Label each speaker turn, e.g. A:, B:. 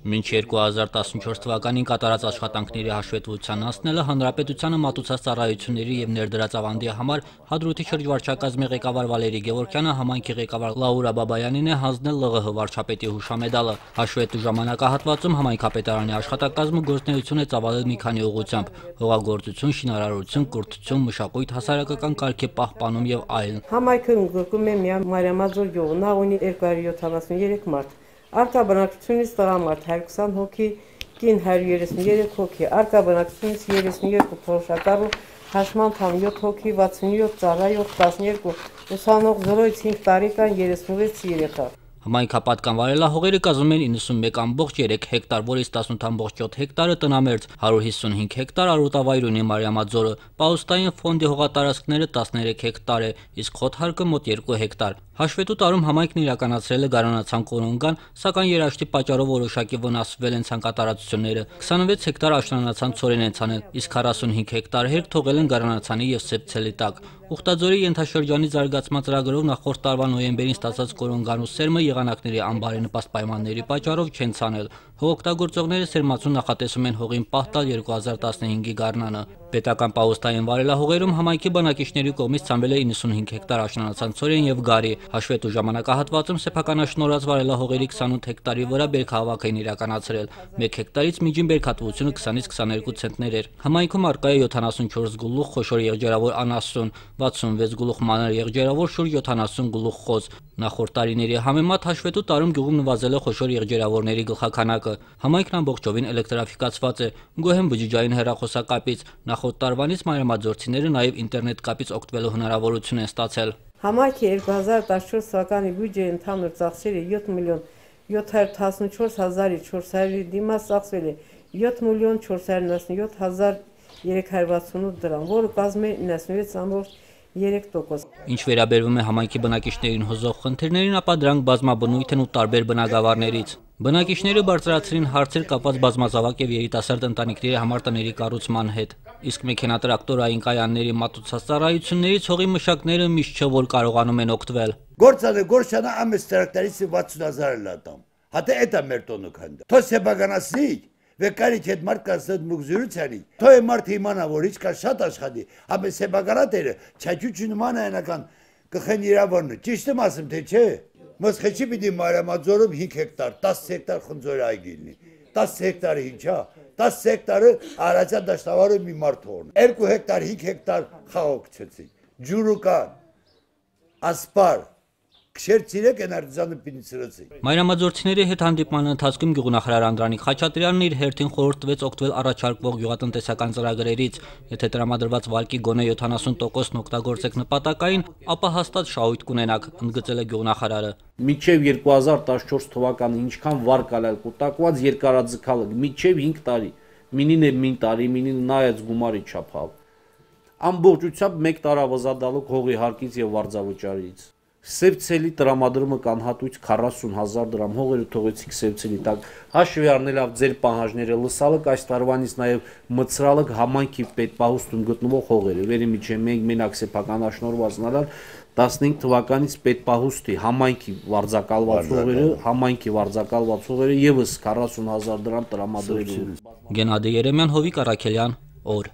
A: Մինչ 2014 թվականին կատարած աշխատանքների հաշվետվության անցնելը հանրապետությանը մատուցած ծառայությունների եւ ներդրած ավանդի համար Հադրութի շրջվարչակազմի ղեկավար Վալերի Գևորգյանը համայնքի ղեկավար Լաուրա Բաբայանին է հանձնել ԼՂՀ վարչապետի հուշամեդալը։ Հաշվետու ժամանակահատվածում համայնքապետարանի աշխատակազմը գործունեություն է ծավալել մի քանի ուղղությամբ՝ հողագործություն, շինարարություն, կրթություն, մշակույթ, հասարակական կարգի պահպանում եւ այլն։
B: Համայնքը ընդգրկում է միայն Մարիամաձոր գյուղը, նա ունի 273 մարդ։ Արկա բնակչությունից տղամարդ 120 հոգի, կին 133 հոգի, արկա բնակչությունից 32 փոխշակառու հաշմանդամ 7 հոգի, 67 ծառայող, 12 ուսանող, 0-ից 5 տարեկան, 36 երեխա։
A: Համայնքապատկան վարելահողերը կազմում են 91.3 հեկտար, որից 18.7 հեկտարը տնամերձ, 155 հեկտար արոտավայր ունի Մարիամաձորը, պահուստային ֆոնդի հողատարածքները 13 հեկտար է, իսկ խոտհարկը մոտ 2 հեկտար։ Հաշվետու տարում համայնքն իրականացրել է գարնանացան կորոնգան, սակայն երաշտի պատճառով որոշակի վնասվել են ցանկատարածությունները։ 26 հեկտար աշնանացան ցորեն են ցանել, իսկ 45 հեկտար հերկ թողել են գարնանացանի եւ սեպցելի տակ։ Ուխտաձորի ենթաշրջանի զարգացման ծրագրով նախորդ տարվա նոյեմբերին ստացած կորոնգան ու սերմը եղանակների անբարենպաստ պայմանների պատճառով չեն ցանել։ Հողօգտագործողները սերմացու նախատեսում են հողին պահ տալ 2015-ի գարնանը։ Պետական պահուստային վարելահողերում համայնքի բնակիչների կողմից ցանվել է 95 հեկտար աշնանացան ցորեն եւ գարի։ Հաշվետու ժամանակահատվածում սեփականաշնորհած վարելահողերի 28 հեկտարի վրա բերքահավաք են իրականացրել։ 1 հեկտարից միջին բերքատվությունը 20-ից 22 ցենտներ էր։ Համայնքում առկա է 74 գլուխ խոշոր եղջերավոր անասուն, 66 գլուխ մանր եղջերավոր, շուրջ 70 գլուխ խոզ։ Նախորդ տարիների համեմատ հաշվետու տարում գյուղում նվազել է խոշոր եղջերավորների գլխաքանակը։ Համայնքն ամբողջովին էլեկտրաֆիկացված է, գոհեն բջջային հեռախոսակապից։ Նախորդ տարվանից մարիամաձորցիները նաև ինտերնետ կապից օգտվելու հնարավորություն են ստացել։
B: Համայնքի 2014 թվականի բյուջեի ընդհանուր ծախսերը 7.714.400-ի դիմաց ծախսվել է 7.497.368 դրամ, որը կազմում է 96.3%։
A: Ինչ վերաբերվում է համայնքի բնակիչներին հուզող խնդիրներին, ապա դրանք բազմաբնույթ են ու տարբեր բնագավառներից։ Բնակիչները բարձրացրին հարցեր կապված բազմազավակ եւ երիտասարդ ընտանիքների համար տների կառուցման հետ։ Իսկ մեքենատրակտորային կայանների մատուցած ծառայություններից հողի մշակները միշտ չէ որ կարողանում են օգտվել։
C: Գործանը գործանա ամես տրակտորից 60,000 լատամ։ Հատե էտա մեր տոնը քանդա։ Թո սեբագանասի, վեկարիչ հետ մարդ կասդ մուգզյուրուցանի։ Թո է մարդ իմանա որ ինչ կա շատ աշխատի։ Ամես սեբագանատերը չաչուչի նման այնական կխեն իրավարնը։ Ճիշտ եմ ասում թե չէ։ Մոսխեչի պիտի Մարիամաձորում 5 հեկտար, 10 հեկտար խնձորի այգի լինի։ 10 հեկտարը ինչա։ 10 հեկտարը Արարատյան դաշտավարում մի մարդ թողն։ 2 հեկտար, 5 հեկտար խաղող գցեցի։ Ջուրու կա, ասպար, քշեր ցիրեք են արտիզանը պինցրեցի։
A: Մարիամաձորցիների հետ հանդիպման ընթացքում գյուղնախարար Անդրանիկ Խաչատրյանն իր հերթին խորհուրդ տվեց օգտվել առաջարկվող գյուղատնտեսական ծրագրերից։ Եթե տրամադրված վարկի գոնե 70%-ն օգտագործեք նպատակային, ապա հաստատ շահույթ կունենաք, ընդգծել է գյուղնախարարը։
D: Մինչև 2014 թվականը ինչքան վարկ ալալ կուտակված երկարաձգալը, մինչև 5 տարի, մինին է մին տարի, մինին նայած գումարի չափավ։ Ամբողջությամբ 1 տարավզադալուկ հողի հարկից եւ վարձավճարից։ Սևցելի տրամադրումը կանհատույց 40,000 դրամ, հողերը թողեցիք Սևցելի տակ, հաշվի առնելով ձեր պահանջները լսալը այս տարվանից նաև մցրալը համայնքի պետպահուստում գտնվող հողերը, վերի միջև մենք մենակ սեփականաշնորհված նալալ 15 թվականից պետպահուստի համայնքի վարձակալված հողերը եւս 40,000 դրամ տրամադրելու։
A: Գենադի Երեմյան, Հովիկ Առաքելյան, օր։